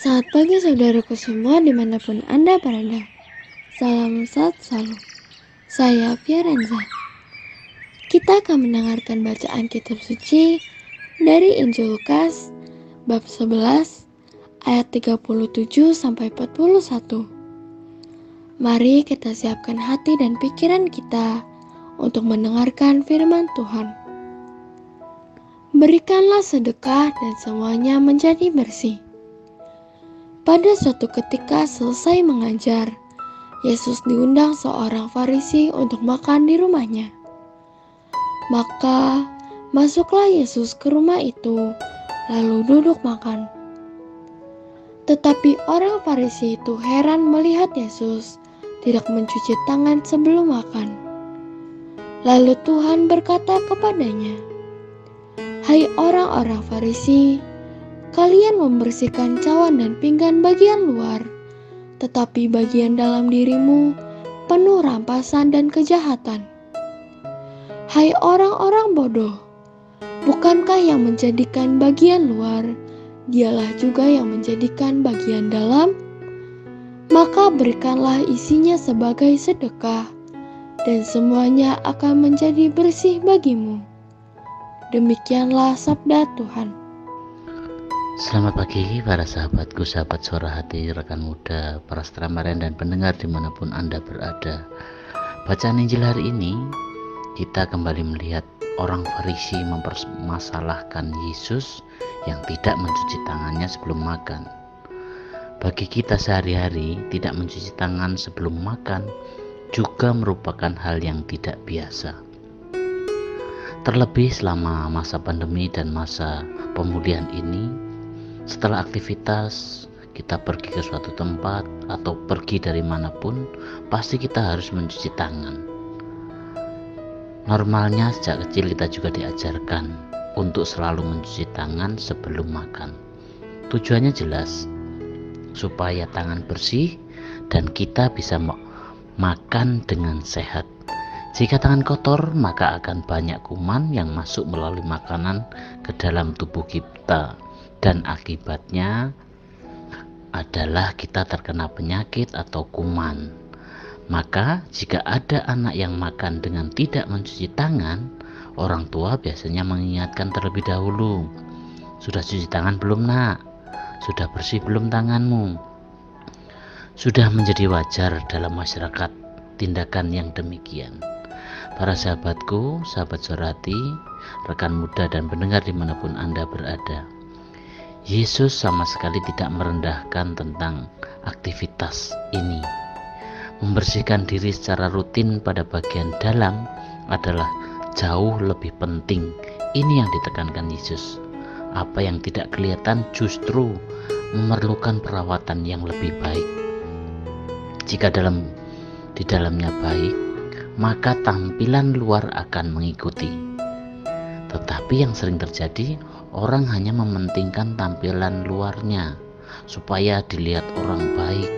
Selamat pagi saudaraku semua dimanapun Anda berada. Salam sehat selalu. Saya Fiorenza. Kita akan mendengarkan bacaan kitab suci dari Injil Lukas bab 11 ayat 37 sampai 41. Mari kita siapkan hati dan pikiran kita untuk mendengarkan firman Tuhan. Berikanlah sedekah dan semuanya menjadi bersih. Pada suatu ketika selesai mengajar, Yesus diundang seorang Farisi untuk makan di rumahnya. Maka masuklah Yesus ke rumah itu, lalu duduk makan. Tetapi orang Farisi itu heran melihat Yesus tidak mencuci tangan sebelum makan. Lalu Tuhan berkata kepadanya, "Hai orang-orang Farisi, kalian membersihkan cawan dan pinggan bagian luar, tetapi bagian dalam dirimu penuh rampasan dan kejahatan. Hai orang-orang bodoh, bukankah yang menjadikan bagian luar, dialah juga yang menjadikan bagian dalam? Maka berikanlah isinya sebagai sedekah, dan semuanya akan menjadi bersih bagimu." Demikianlah sabda Tuhan. Selamat pagi para sahabatku, sahabat suara hati, rekan muda, para setramarian dan pendengar dimanapun Anda berada. Bacaan Injil hari ini kita kembali melihat orang Farisi mempermasalahkan Yesus yang tidak mencuci tangannya sebelum makan. Bagi kita sehari-hari, tidak mencuci tangan sebelum makan juga merupakan hal yang tidak biasa. Terlebih selama masa pandemi dan masa pemulihan ini, setelah aktivitas kita pergi ke suatu tempat atau pergi dari manapun, pasti kita harus mencuci tangan. Normalnya sejak kecil kita juga diajarkan untuk selalu mencuci tangan sebelum makan. Tujuannya jelas, supaya tangan bersih dan kita bisa makan dengan sehat. Jika tangan kotor, maka akan banyak kuman yang masuk melalui makanan ke dalam tubuh kita. Dan akibatnya adalah kita terkena penyakit atau kuman. Maka jika ada anak yang makan dengan tidak mencuci tangan, orang tua biasanya mengingatkan terlebih dahulu, "Sudah cuci tangan belum nak? Sudah bersih belum tanganmu?" Sudah menjadi wajar dalam masyarakat tindakan yang demikian. Para sahabatku, sahabat surati, rekan muda dan pendengar dimanapun Anda berada, Yesus sama sekali tidak merendahkan tentang aktivitas ini. Membersihkan diri secara rutin pada bagian dalam adalah jauh lebih penting. Ini yang ditekankan Yesus. Apa yang tidak kelihatan justru memerlukan perawatan yang lebih baik. Jika di dalamnya baik, maka tampilan luar akan mengikuti. Tetapi yang sering terjadi, orang hanya mementingkan tampilan luarnya supaya dilihat orang baik,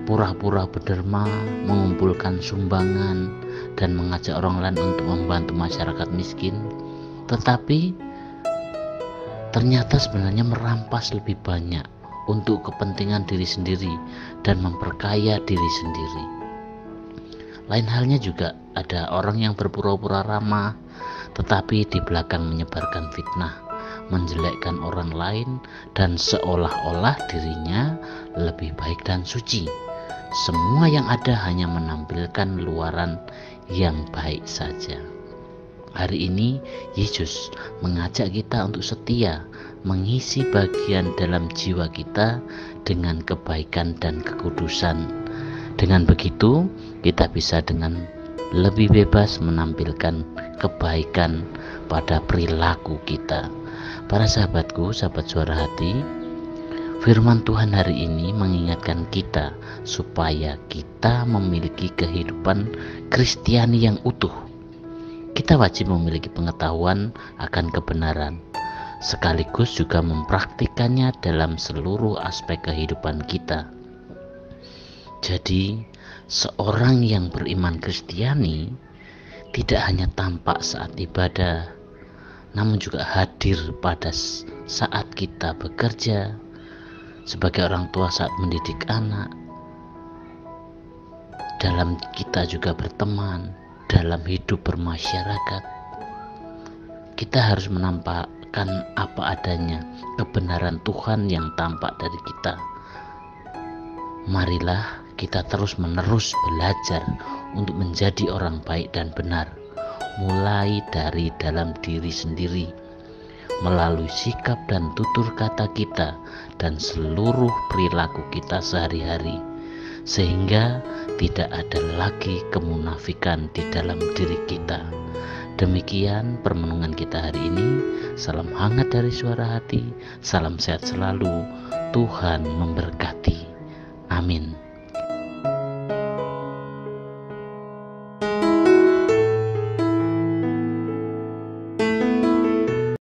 pura-pura berderma, mengumpulkan sumbangan dan mengajak orang lain untuk membantu masyarakat miskin, tetapi ternyata sebenarnya merampas lebih banyak untuk kepentingan diri sendiri dan memperkaya diri sendiri. Lain halnya juga ada orang yang berpura-pura ramah tetapi di belakang menyebarkan fitnah, menjelekkan orang lain, dan seolah-olah dirinya lebih baik dan suci. Semua yang ada hanya menampilkan luaran yang baik saja. Hari ini Yesus mengajak kita untuk setia, mengisi bagian dalam jiwa kita dengan kebaikan dan kekudusan. Dengan begitu, kita bisa dengan lebih bebas menampilkan kebaikan pada perilaku kita. Para sahabatku, sahabat suara hati, firman Tuhan hari ini mengingatkan kita supaya kita memiliki kehidupan Kristiani yang utuh. Kita wajib memiliki pengetahuan akan kebenaran, sekaligus juga mempraktikannya dalam seluruh aspek kehidupan kita. Jadi, seorang yang beriman Kristiani tidak hanya tampak saat ibadah, namun juga hadir pada saat kita bekerja, sebagai orang tua saat mendidik anak, dalam kita juga berteman, dalam hidup bermasyarakat. Kita harus menampakkan apa adanya, kebenaran Tuhan yang tampak dari kita. Marilah kita terus-menerus belajar untuk menjadi orang baik dan benar, mulai dari dalam diri sendiri, melalui sikap dan tutur kata kita dan seluruh perilaku kita sehari-hari, sehingga tidak ada lagi kemunafikan di dalam diri kita. Demikian permenungan kita hari ini. Salam hangat dari Suara Hati, salam sehat selalu, Tuhan memberkati. Amin.